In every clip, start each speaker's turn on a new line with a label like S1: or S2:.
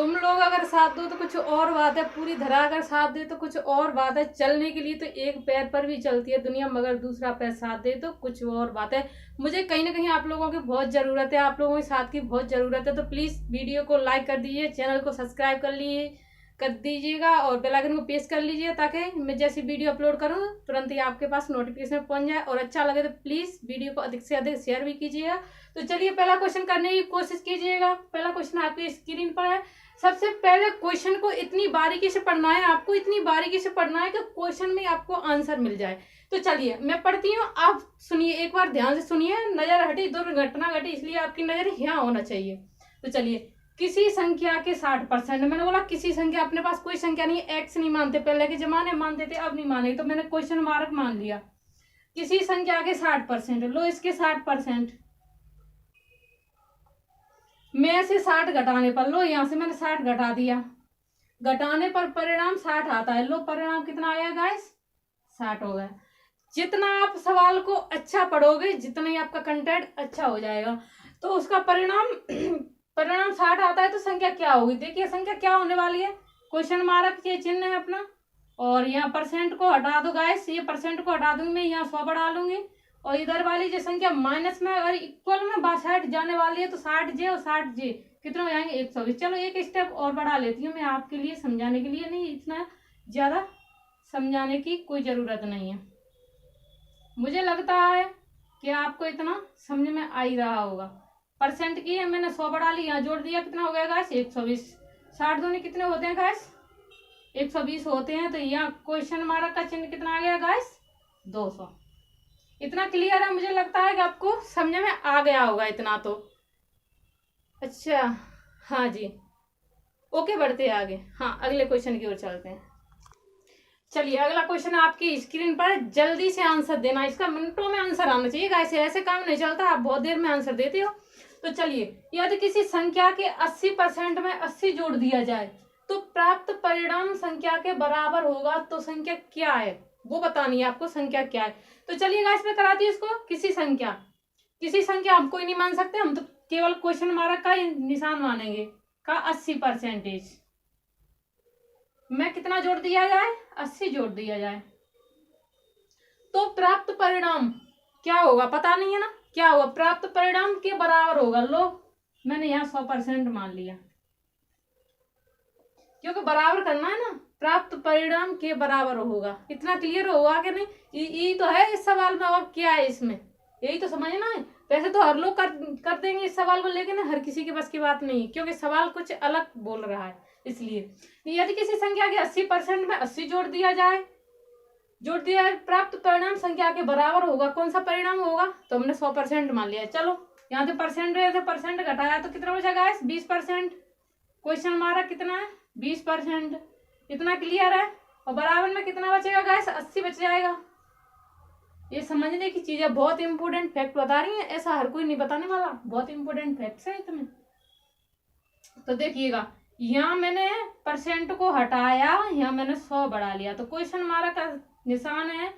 S1: तुम लोग अगर साथ दो तो कुछ और बात है, पूरी धरा अगर साथ दे तो कुछ और बात है। चलने के लिए तो एक पैर पर भी चलती है दुनिया, मगर दूसरा पैर साथ दे तो कुछ और बात है। मुझे कहीं ना कहीं आप लोगों की बहुत जरूरत है, आप लोगों के साथ की बहुत जरूरत है। तो प्लीज वीडियो को लाइक कर दीजिए, चैनल को सब्सक्राइब कर दीजिएगा और बेल आइकन को प्रेस कर लीजिए, ताकि मैं जैसी वीडियो अपलोड करूं तुरंत ही आपके पास नोटिफिकेशन पहुंच जाए। और अच्छा लगे तो प्लीज वीडियो को अधिक से अधिक शेयर भी कीजिएगा। तो चलिए पहला क्वेश्चन करने की कोशिश कीजिएगा। पहला क्वेश्चन आपकी स्क्रीन पर है। सबसे पहले क्वेश्चन को इतनी बारीकी से पढ़ना है, आपको इतनी बारीकी से पढ़ना है कि क्वेश्चन में आपको आंसर मिल जाए। तो चलिए मैं पढ़ती हूँ, आप सुनिए, एक बार ध्यान से सुनिए। नजर हटी दुर्घटना घटी, इसलिए आपकी नजर यहाँ होना चाहिए। तो चलिए, किसी संख्या के 60%, मैंने बोला किसी संख्या, अपने पास कोई संख्या नहीं है, एक्स नहीं मानते, पहले के जमाने मानते थे, अब नहीं मानेंगे, तो मैंने क्वेश्चन मार्क मान लिया। किसी संख्या के 60%, लो इसके 60%, में से 60 घटाने पर, लो यहाँ से मैंने 60 घटा दिया, घटाने पर परिणाम 60 आता है। लो परिणाम कितना आया गाइस, 60 हो गया। जितना आप सवाल को अच्छा पढ़ोगे, जितना ही आपका कंटेंट अच्छा हो जाएगा, तो उसका परिणाम परिणाम 60 आता है। तो संख्या क्या होगी, देखिए संख्या क्या होने वाली है। क्वेश्चन मार्क ये चिन्ह है अपना, और यहाँ परसेंट को हटा दो गाइस, ये परसेंट को हटा दूंगी मैं, यहाँ 100 बढ़ा लूंगी। और इधर वाली जो संख्या माइनस में अगर इक्वल में 62 जाने वाली है, तो 60J और 60J कितने हो जाएंगे, 120। चलो एक स्टेप और बढ़ा लेती हूँ मैं आपके लिए, समझाने के लिए, नहीं इतना ज्यादा समझाने की कोई जरूरत नहीं है। मुझे लगता है कि आपको इतना समझ में आ ही रहा होगा। परसेंट की है मैंने 100 बढ़ा ली, यहाँ जोड़ दिया, कितना हो गया गाइस, 120। 60 दूनी कितने होते हैं गाइस, 120 होते हैं। तो यहाँ क्वेश्चन मार्क का चिन्ह कितना आ गया गाइस, 200। इतना क्लियर है, मुझे लगता है कि आपको समझ में आ गया होगा इतना तो। अच्छा, हाँ जी, ओके, बढ़ते हैं आगे। हाँ, अगले क्वेश्चन की ओर चलते हैं। चलिए अगला क्वेश्चन आपकी स्क्रीन पर, जल्दी से आंसर देना, इसका मिनटों में आंसर आना चाहिए गाइस, ऐसे काम नहीं चलता, आप बहुत देर में आंसर देते हो। तो चलिए, यदि किसी संख्या के 80% में 80 जोड़ दिया जाए तो प्राप्त परिणाम संख्या के बराबर होगा, तो संख्या क्या है वो बतानी है आपको, संख्या क्या है। तो चलिए गाइस मैं कराती हूँ इसको। किसी संख्या हम कोई नहीं मान सकते, हम तो केवल क्वेश्चन मार्क का निशान मानेंगे, का 80%, में कितना जोड़ दिया जाए, 80 जोड़ दिया जाए, तो प्राप्त परिणाम क्या होगा, पता नहीं है ना, क्या होगा, प्राप्त परिणाम के बराबर होगा। लो मैंने यहाँ 100% मान लिया, क्योंकि बराबर करना है ना, प्राप्त परिणाम के बराबर होगा। इतना क्लियर होगा कि नहीं, यही तो है इस सवाल में, और क्या है इसमें, यही तो समझना है। वैसे तो हर लोग कर देंगे इस सवाल को, लेकिन हर किसी के बस की बात नहीं, क्योंकि सवाल कुछ अलग बोल रहा है। इसलिए यदि किसी संख्या के 80% में 80 जोड़ दिया जाए, प्राप्त परिणाम संख्या के बराबर होगा। कौन सा परिणाम होगा, तो हमने 100% मान लिया। चलो यहाँ से परसेंट घटाया तो कितना बचा गाइस, 20%। क्वेश्चन हमारा कितना है, 20%। इतना क्लियर है। और बराबर में कितना बचेगा गाइस, 80 बच जाएगा। ये समझने की चीज है, बहुत इंपोर्टेंट फैक्ट बता रही है, ऐसा हर कोई नहीं बताने वाला, बहुत इंपोर्टेंट फैक्ट है इसमें। तो देखिएगा, यहाँ मैंने परसेंट को हटाया, यहाँ मैंने 100 बढ़ा लिया, तो क्वेश्चन हमारा का निशान है,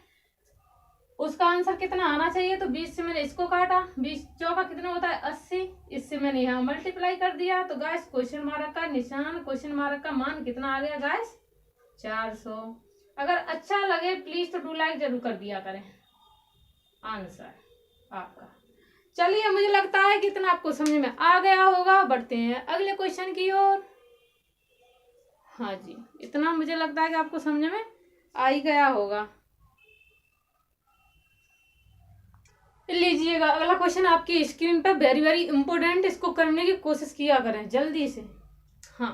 S1: उसका आंसर कितना आना चाहिए। तो 20 से मैंने इसको काटा, 20 चौका कितना होता है, 80, इससे मैंने यहाँ मल्टीप्लाई कर दिया। तो गाइस क्वेश्चन मार्क का निशान, क्वेश्चन मार्क का मान कितना आ गया गाइस, 400। अगर अच्छा लगे प्लीज तो 2 लाइक जरूर कर दिया करें। आंसर आपका। चलिए मुझे लगता है कि इतना आपको समझ में आ गया होगा। बढ़ते हैं अगले क्वेश्चन की ओर। हाँ जी, इतना मुझे लगता है कि आपको समझ में आ ही गया होगा। लीजिएगा अगला क्वेश्चन आपकी स्क्रीन पर, वेरी वेरी इंपोर्टेंट, इसको करने की कोशिश किया करें जल्दी से। हाँ,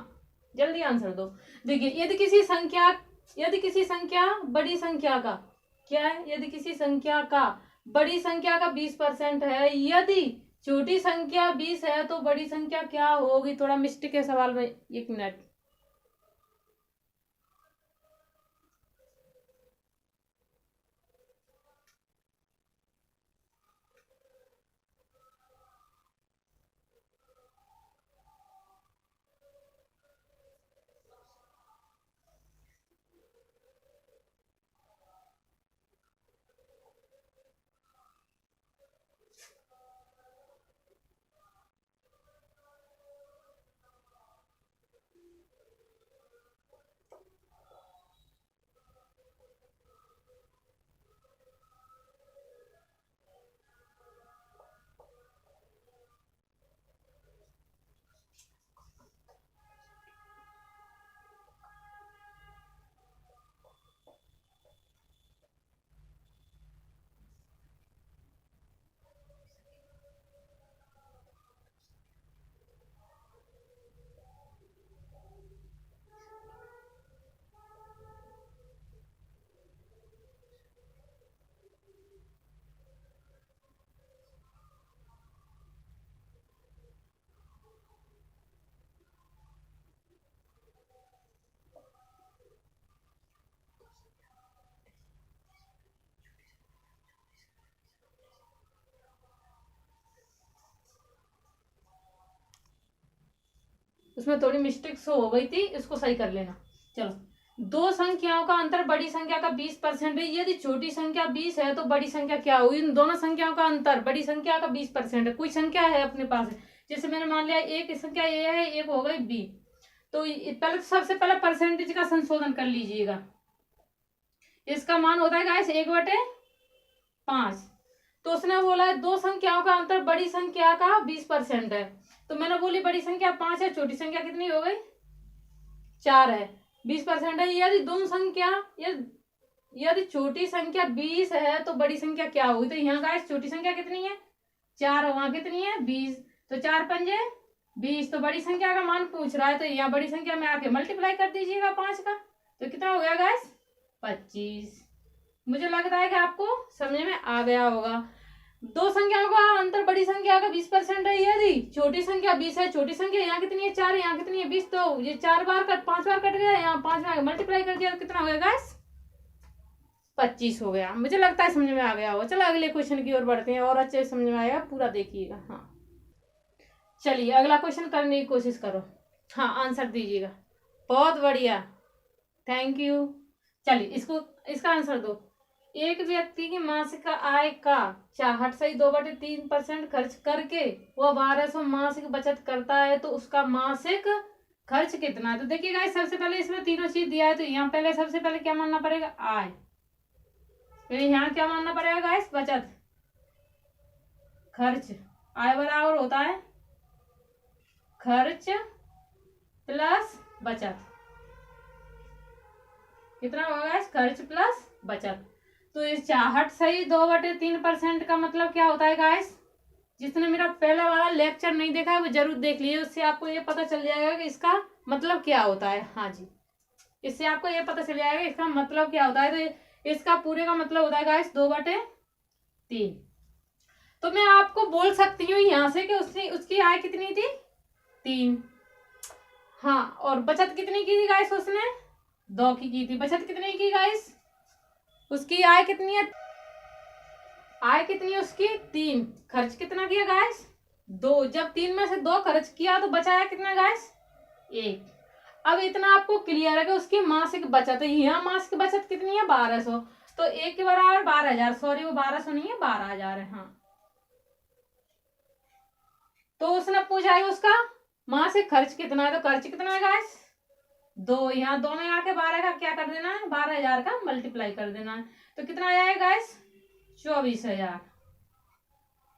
S1: जल्दी आंसर दो। देखिए, यदि किसी संख्या बड़ी संख्या का, क्या है, यदि किसी संख्या का बड़ी संख्या का 20% है, यदि छोटी संख्या 20 है, तो बड़ी संख्या क्या होगी। थोड़ा मिस्टेक है सवाल में, 1 मिनट। उसमें थोड़ी मिस्टेक शो हो गई थी, इसको सही कर लेना। चलो, दो संख्याओं का अंतर बड़ी संख्या का 20% है। यदि छोटी संख्या 20 है तो बड़ी संख्या क्या हुई? इन दोनों संख्याओं का अंतर बड़ी संख्या का 20% है। कोई संख्या है अपने पास, जैसे मैंने मान लिया एक संख्या ए है, एक हो गई बी, तो पहले तो सबसे पहले परसेंटेज का संशोधन कर लीजिएगा। इसका मान होता है गाइस 1/5। तो उसने बोला है दो संख्याओं का अंतर बड़ी संख्या का 20% है, तो मैंने बोली बड़ी संख्या 5 है, छोटी संख्या कितनी हो गई? 4 है। 20% है। यदि दोनों संख्या यदि छोटी संख्या 20 है तो बड़ी संख्या क्या होगी? तो यहाँ गाइस छोटी संख्या कितनी है? 4, वहां कितनी है? 20। तो 4 पंजे 20। तो बड़ी संख्या का मान पूछ रहा है, तो यहाँ बड़ी संख्या में आके मल्टीप्लाई कर दीजिएगा 5 का, तो कितना हो गया गाइस? 25। मुझे लगता है कि आपको समझ में आ गया होगा। दो संख्याओं का अंतर बड़ी संख्या का 20% है। यदि छोटी संख्या 20 है, छोटी संख्या यहाँ कितनी है? 4, यहाँ कितनी है? 20। तो ये 4 बार 5 बार कट गया, यहाँ 5 बार मल्टीप्लाई कर दिया, तो कितना हो गया गाइस? 25 हो गया। मुझे लगता है समझ में आ गया होगा। चलो अगले क्वेश्चन की ओर बढ़ते हैं और अच्छे से समझ में आएगा, पूरा देखिएगा। हाँ चलिए अगला क्वेश्चन करने की कोशिश करो। हाँ आंसर दीजिएगा। बहुत बढ़िया, थैंक यू। चलिए इसका आंसर दो। एक व्यक्ति की मासिक आय का 2/3% खर्च करके वह 1200 मासिक बचत करता है, तो उसका मासिक खर्च कितना है? तो देखिए गाइस, सबसे पहले इसमें तीनों चीज दिया है, तो यहाँ पहले सबसे पहले क्या मानना पड़ेगा? आय। फिर यहाँ क्या मानना पड़ेगा गाइस? बचत। खर्च। आय बराबर होता है खर्च प्लस बचत। कितना होगा गाइस? खर्च प्लस बचत। तो इस 2/3% का मतलब क्या होता है गाइस? जिसने मेरा पहला वाला लेक्चर नहीं देखा है वो जरूर देख लीजिए, उससे आपको ये पता चल जाएगा कि इसका मतलब क्या होता है। हाँ जी, इससे आपको ये पता चल जाएगा इसका मतलब क्या होता है। तो इसका पूरे का मतलब होता है गाइस 2/3। तो मैं आपको बोल सकती हूँ यहाँ से कि उसकी आय कितनी थी? 3। हाँ, और बचत कितनी की थी गाइस? उसने 2 की थी। बचत कितनी की गाइस? उसकी आय कितनी है? आय कितनी है उसकी? 3। खर्च कितना किया गाइस? 2। जब 3 में से 2 खर्च किया तो बचाया कितना गाइस? 1। अब इतना आपको क्लियर है कि उसकी मासिक बचत है। यहाँ मासिक बचत कितनी है? 1200। तो 1 के बराबर 12,000। सॉरी, वो 1200 नहीं है, 12,000 है। हाँ, तो उसने पूछा है उसका मासिक खर्च कितना है, तो खर्च कितना है गाइस? 2। यहाँ 2 में आके 12 का क्या कर देना है? 12,000 का मल्टीप्लाई कर देना है। तो कितना आया गाइस? 24,000।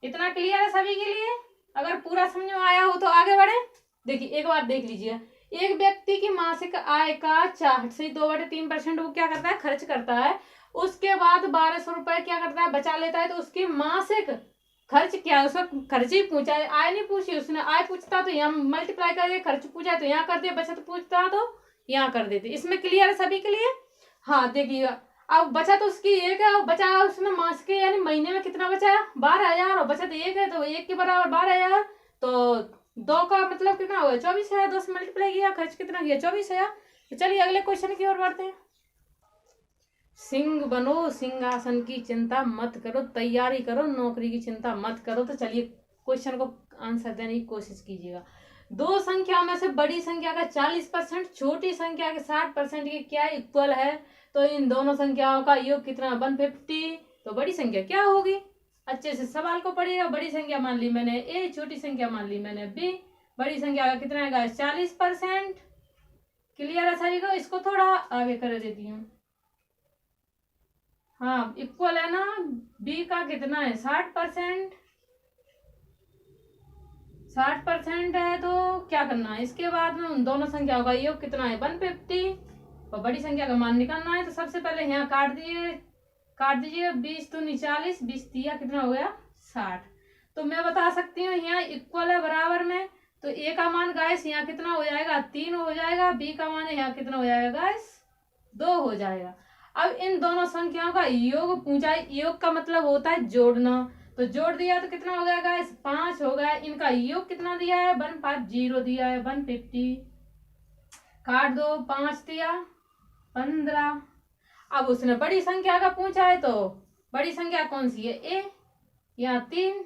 S1: इतना क्लियर है सभी के लिए? अगर पूरा समझ में आया हो तो आगे बढ़े। देखिए एक बार देख लीजिए, एक व्यक्ति की मासिक आय का 2/3% वो क्या करता है? खर्च करता है। उसके बाद 1200 रुपए क्या करता है? बचा लेता है। तो उसकी मासिक खर्च क्या है? उसका खर्च ही पूछा है, आय नहीं पूछी उसने। आय पूछता तो यहाँ मल्टीप्लाई कर दिया, खर्च पूछा तो यहाँ कर दिया, बचत पूछता तो यहाँ कर देते। इसमें क्लियर है सभी के लिए? हाँ देखिएगा, अब बचत उसकी 1 है और बचा उसने मास के यानी महीने में कितना बचाया? 12,000। और बचत 1 है तो 1 के बराबर 12,000। तो 2 का मतलब कितना हुआ? 24,000। 2 से मल्टीप्लाई किया, खर्च कितना किया? 24,000। तो चलिए अगले क्वेश्चन की ओर बढ़ते हैं। सिंह बनो, सिंहासन की चिंता मत करो, तैयारी करो, नौकरी की चिंता मत करो। तो चलिए क्वेश्चन को आंसर देने की कोशिश कीजिएगा। दो संख्या में से बड़ी संख्या का 40% छोटी संख्या के 60% के क्या इक्वल है? तो इन दोनों संख्याओं का योग कितना? 150। तो बड़ी संख्या क्या होगी? अच्छे से सवाल को पढ़िएगा। बड़ी संख्या मान ली मैंने ए, छोटी संख्या मान ली मैंने बी। बड़ी संख्या का कितना है? 40%। क्लियर है सभी को? इसको थोड़ा आगे कर देती हूँ। हाँ इक्वल है ना। बी का कितना है? 60%। 60% है तो क्या करना है? इसके बाद में उन दोनों संख्याओं का योग कितना है? 150। और बड़ी संख्या का मान निकालना है। तो सबसे पहले यहाँ काट दीजिए। 20 दूनी 40, 20 दिया कितना हो गया? 60। तो मैं बता सकती हूँ यहाँ इक्वल है बराबर में। तो ए का मान गाइस यहाँ कितना हो जाएगा? 3 हो जाएगा। बी का मान यहाँ कितना हो जाएगा गाइस? 2 हो जाएगा। अब इन दोनों संख्याओं का योग पूछा है। योग का मतलब होता है जोड़ना। तो जोड़ दिया तो कितना हो गया गाइस? 5 हो गया। इनका योग कितना दिया है? 150 दिया है। 150 काट दो, 5 दिया 15। अब उसने बड़ी संख्या का पूछा है, तो बड़ी संख्या कौन सी है? ए। यहाँ 3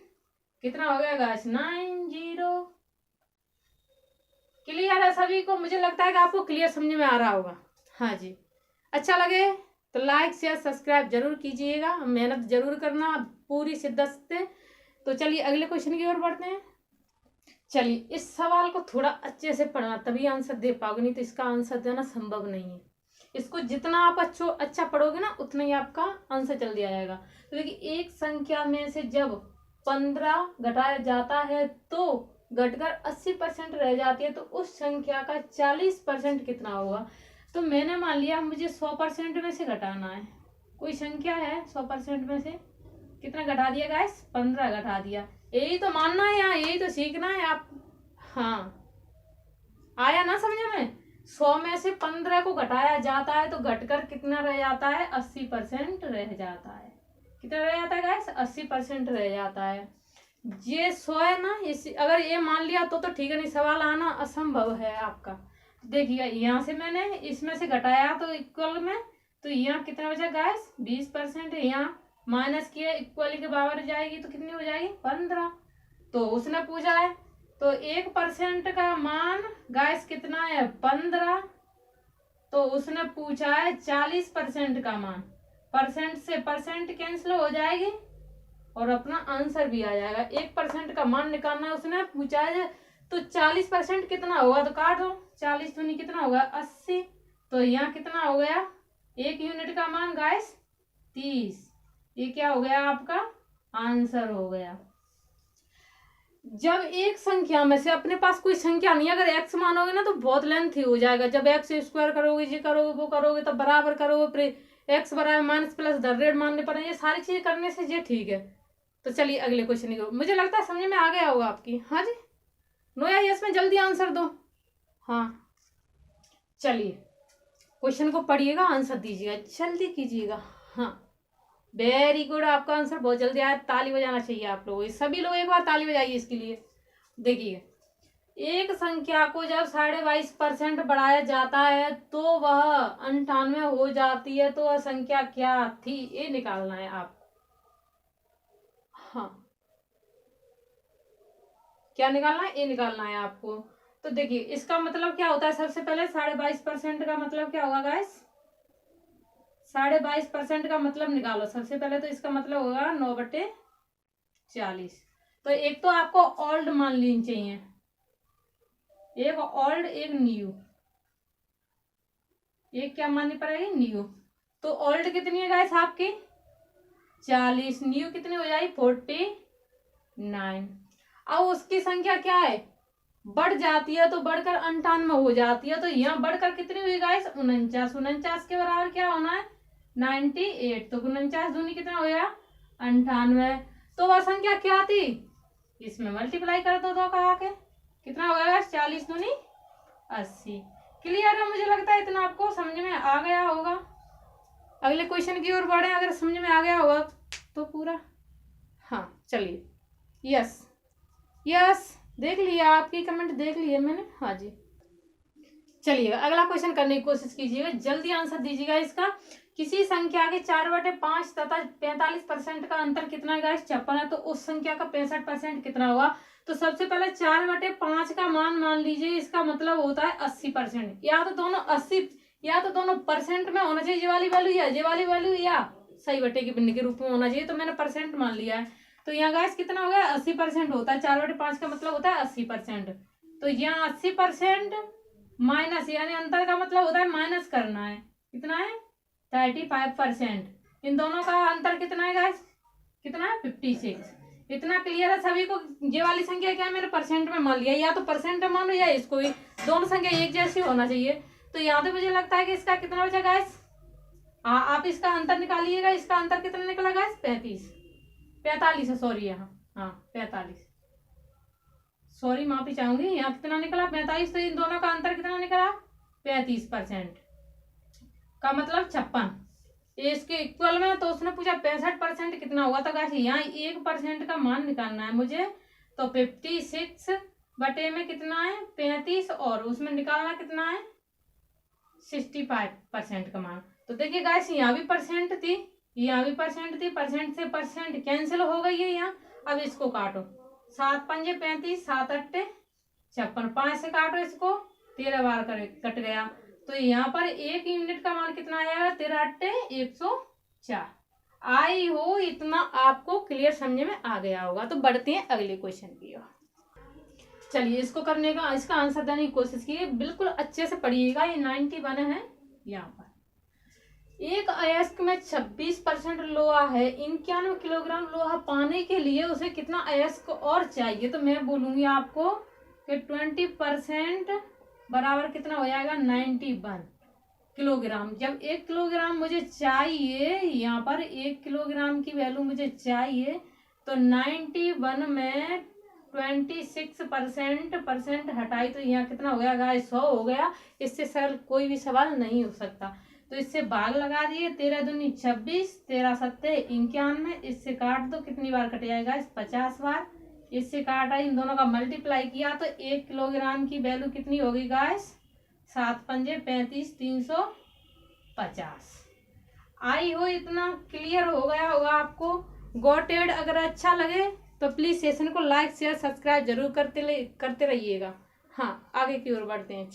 S1: कितना हो गया गाइस? 90। क्लियर है सभी को? मुझे लगता है कि आपको क्लियर समझ में आ रहा होगा। हाँ जी, अच्छा लगे तो लाइक शेयर सब्सक्राइब जरूर कीजिएगा, मेहनत जरूर करना पूरी शिद्दत से। तो चलिए अगले क्वेश्चन की ओर बढ़ते हैं। चलिए इस सवाल को थोड़ा अच्छे से पढ़ना, तभी आंसर दे पाओगे, नहीं तो इसका आंसर देना संभव नहीं है। इसको जितना आप अच्छा पढ़ोगे ना, उतना ही आपका आंसर जल्दी आएगा। तो देखिए, एक संख्या में से जब 15 घटाया जाता है तो घटकर 80% रह जाती है, तो उस संख्या का 40% कितना होगा? तो मैंने मान लिया मुझे 100% में से घटाना है। कोई संख्या है 100% में से कितना घटा दिया गाइस? 15 घटा दिया। यही तो मानना है यहाँ, यही तो सीखना है आप। हाँ, आया ना समझ में? 100 में से 15 को घटाया जाता है तो घटकर कितना रह जाता है? 80% रह जाता है। कितना रह जाता है गाइस? 80% रह जाता है। ये 100 है ना, इस अगर ये मान लिया तो ठीक है, नहीं सवाल आना असंभव है आपका। देखिए यहाँ से मैंने इसमें से घटाया तो इक्वल में, तो यहाँ कितना बचा गाइस? 20%। यहाँ माइनस किया, इक्वल के बराबर जाएगी तो कितनी हो जाएगी? 15। तो उसने पूछा है तो 1% का मान गाइस कितना है? 15। तो उसने पूछा है 40% का मान। परसेंट से परसेंट कैंसिल हो जाएगी और अपना आंसर भी आ जाएगा। 1% का मान निकालना है, उसने पूछा है तो 40% कितना होगा? तो काटो, 40 दूनी कितना होगा? 80। तो यहाँ कितना हो गया? 1 यूनिट का मान गाइस 30। ये क्या हो गया? आपका आंसर हो गया। जब एक संख्या में से अपने पास कोई संख्या नहीं, अगर x मानोगे ना तो बहुत लेंथी हो जाएगा। जब x स्क्वायर करोगे, ये करोगे, वो करोगे, तो बराबर करोगे, x बराबर माइनस प्लस द मानने पर ये सारी चीज करने से ये ठीक है। तो चलिए अगले क्वेश्चन की, मुझे लगता है समझ में आ गया होगा आपकी। हाँ जी, नो या यस में जल्दी आंसर दो। हाँ चलिए क्वेश्चन को पढ़िएगा, आंसर दीजिएगा, जल्दी कीजिएगा। हाँ वेरी गुड, आपका आंसर बहुत जल्दी आया। ताली बजाना चाहिए आप लोगों, सभी लोग एक बार ताली बजाइए इसके लिए। देखिए, एक संख्या को जब 22.5% बढ़ाया जाता है तो वह 98 हो जाती है, तो वह संख्या क्या थी? ये निकालना है आप। हाँ, क्या निकालना है? ये निकालना है आपको। तो देखिए इसका मतलब क्या होता है? सबसे पहले 22.5% का मतलब क्या होगा गाइस? 22.5% का मतलब निकालो सबसे पहले। तो इसका मतलब होगा 9/40। तो एक तो आपको ओल्ड मान लेनी चाहिए, एक ओल्ड एक न्यू। एक क्या माननी पड़ेगी? न्यू। तो ओल्ड कितनी है गाइस आपकी? 40। न्यू कितनी हो जाएगी? 49। अब उसकी संख्या क्या है? बढ़ जाती है तो बढ़कर 98 हो जाती है। तो यहाँ बढ़कर कितनी हुई गाइस? 49। 49 के बराबर क्या होना है? 98। तो 49 दूनी कितना हो गया? 98। तो वह संख्या क्या थी? इसमें मल्टीप्लाई कर दो दो का आके, कितना हो गया? 40 दूनी 80। क्लियर है? मुझे लगता है इतना आपको समझ में आ गया होगा। अगले क्वेश्चन की ओर बढ़े, अगर समझ में आ गया होगा तो पूरा। हाँ चलिए, यस यस देख लिया, आपकी कमेंट देख लिए मैंने। हाँ जी, चलिए अगला क्वेश्चन करने की कोशिश कीजिएगा, जल्दी आंसर दीजिएगा इसका। किसी संख्या के 4/5 तथा 45% का अंतर कितना है गाइस? 56 है। तो उस संख्या का 65% कितना होगा? तो सबसे पहले 4/5 का मान लीजिए, इसका मतलब होता है 80%। या तो दोनों 80 या तो दोनों परसेंट में होना चाहिए, ये वाली वैल्यू या ये वाली वैल्यू, या सही बटे की भिन्न के रूप में होना चाहिए। तो मैंने परसेंट मान लिया है। तो यहाँ गाइस कितना हो गया? 80% होता है। 4/5 का मतलब होता है 80%। तो यहाँ 80% माइनस, यानी अंतर का मतलब होता है माइनस करना है। कितना है? 35%। इन दोनों का अंतर कितना है गाइस? कितना है? 56। इतना क्लियर है सभी को? ये वाली संख्या क्या है? मैंने परसेंट में मान लिया, या तो परसेंट में मान लो या इसको भी, दोनों संख्या एक जैसी होना चाहिए। तो यहाँ पे मुझे लगता है कि इसका कितना बचा गाइस? हाँ, आप इसका अंतर निकालिएगा। इसका अंतर कितना निकला गाइस? 45 है, सॉरी, यहाँ हाँ 45, सॉरी माफी चाहूंगी। यहाँ कितना निकला? 45। तो इन दोनों का अंतर कितना निकला? 35% का मतलब 56। इसके इक्वल में तो उसने पूछा 65% कितना हुआ। तो गाइस यहाँ 1% का मान निकालना है मुझे। तो 56 बटे में कितना है? 35, और उसमें निकालना कितना है? 65% का मान। तो देखिए गाइस यहाँ भी परसेंट थी, यहाँ भी परसेंट थी, परसेंट से परसेंट कैंसिल हो गई है यहाँ। अब इसको काटो, 7 पंजे 35, 7 अट्टे 56, 5 से काटो इसको, 13 बार कट गया। तो यहाँ पर 1 यूनिट का मान कितना आएगा, 13 अट्टे 104। आई हो इतना आपको क्लियर समझ में आ गया होगा। तो बढ़ते हैं अगले क्वेश्चन की ओर। चलिए इसको करने का, इसका आंसर देने की कोशिश कीजिए, बिल्कुल अच्छे से पढ़िएगा। ये 91 है। यहाँ पर एक अयस्क में 26% लोहा है, 91 किलोग्राम लोहा पाने के लिए उसे कितना अयस्क और चाहिए। तो मैं बोलूंगी आपको कि 20% बराबर कितना हो जाएगा, 91 किलोग्राम। जब 1 किलोग्राम मुझे चाहिए, यहाँ पर 1 किलोग्राम की वैल्यू मुझे चाहिए, तो 91 में 26% हटाई तो यहाँ कितना हो गया गाइस, 100 हो गया। इससे सरल कोई भी सवाल नहीं हो सकता। तो इससे भाग लगा दिए, 13 दूनी 26, 13 सत्ते 91, इससे काट दो, कितनी बार कट जाएगा, 50 बार। इससे काटा, इन दोनों का मल्टीप्लाई किया तो 1 किलोग्राम की वैल्यू कितनी होगी गाइस, 7 पंजे 35, 350। आई हो इतना क्लियर हो गया होगा आपको। गॉटेड अगर अच्छा लगे तो प्लीज सेशन को लाइक शेयर सब्सक्राइब जरूर करते रहिएगा। हाँ आगे की ओर बढ़ते हैं,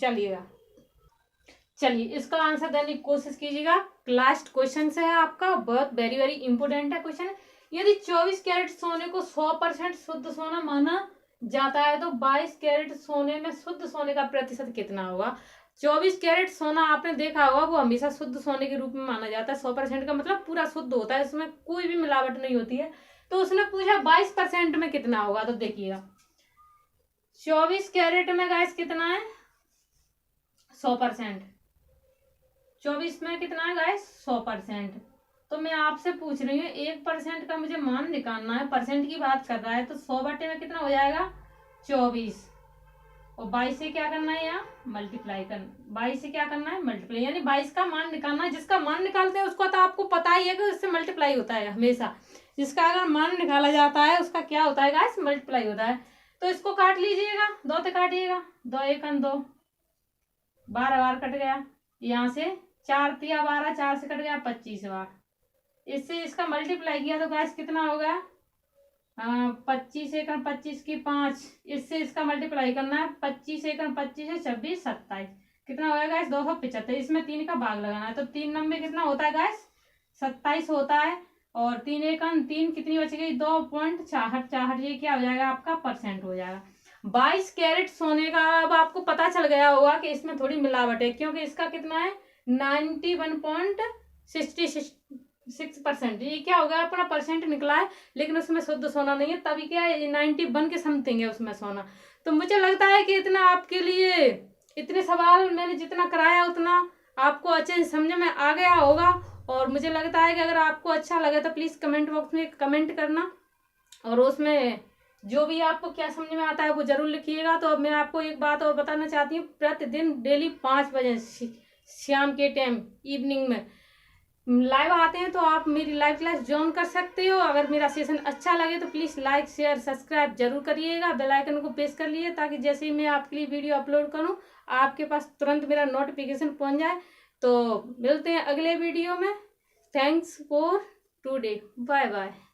S1: चलिए इसका आंसर देने की कोशिश कीजिएगा। लास्ट क्वेश्चन से है आपका, बहुत वेरी वेरी इंपोर्टेंट है क्वेश्चन। यदि 24 कैरेट सोने को 100% शुद्ध सोना माना जाता है तो 22 कैरेट सोने में शुद्ध सोने का प्रतिशत कितना होगा। 24 कैरेट सोना आपने देखा होगा, वो हमेशा शुद्ध सोने के रूप में माना जाता है। 100% का मतलब पूरा शुद्ध होता है, इसमें कोई भी मिलावट नहीं होती है। तो उसने पूछा 22% में कितना होगा। तो देखिएगा 24 कैरेट में गाइस कितना है, 100%। 24 में कितना है गाइस, 100%। तो मैं आपसे पूछ रही हूँ 1% का मुझे मान निकालना है, परसेंट की बात कर रहा है। तो 100 बटे में कितना हो जाएगा, 24। और 22 से क्या करना है, यहाँ मल्टीप्लाई करना। 22 से क्या करना है, मल्टीप्लाई, यानी 22 का मान निकालना है। जिसका मान निकालते हैं उसको तो आपको पता ही है कि उससे मल्टीप्लाई होता है हमेशा। जिसका अगर मान निकाला जाता है उसका क्या होता है गाइस, मल्टीप्लाई होता है। तो इसको काट लीजिएगा, 2 से काटिएगा, 2 1 2, 12 बार कट गया। यहाँ से 4 तिया 12, 4 से कट गया 25 बार। इससे इसका मल्टीप्लाई किया तो गाइस कितना हो गया, 25 1 25 की 5। इससे इसका मल्टीप्लाई करना है, 25 1 25 है 26 27, कितना हो गया गाइस, 275। इसमें 3 का भाग लगाना है। तो 3 नंबे कितना होता है गाइस, 27 होता है। और 3 1 3, कितनी बच गई, 2.64। ये क्या हो जाएगा आपका, परसेंट हो जाएगा। 22 कैरेट सोने का अब आपको पता चल गया होगा कि इसमें थोड़ी मिलावट है, क्योंकि इसका कितना है 91.66%। ये क्या हो गया, अपना परसेंट निकला है, लेकिन उसमें शुद्ध सोना नहीं है, तभी क्या है 91 के समथिंग है उसमें सोना। तो मुझे लगता है कि इतना आपके लिए, इतने सवाल मैंने जितना कराया उतना आपको अच्छे से समझ में आ गया होगा। और मुझे लगता है कि अगर आपको अच्छा लगे तो प्लीज कमेंट बॉक्स में कमेंट करना, और उसमें जो भी आपको क्या समझ में आता है वो जरूर लिखिएगा। तो अब मैं आपको एक बात और बताना चाहती हूँ, प्रतिदिन डेली 5 बजे शाम के टाइम इवनिंग में लाइव आते हैं, तो आप मेरी लाइव क्लास ज्वाइन कर सकते हो। अगर मेरा सेशन अच्छा लगे तो प्लीज लाइक शेयर सब्सक्राइब जरूर करिएगा, बेल आइकन को प्रेस कर लिए, ताकि जैसे ही मैं आपके लिए वीडियो अपलोड करूं आपके पास तुरंत मेरा नोटिफिकेशन पहुंच जाए। तो मिलते हैं अगले वीडियो में। Thanks for today, bye bye.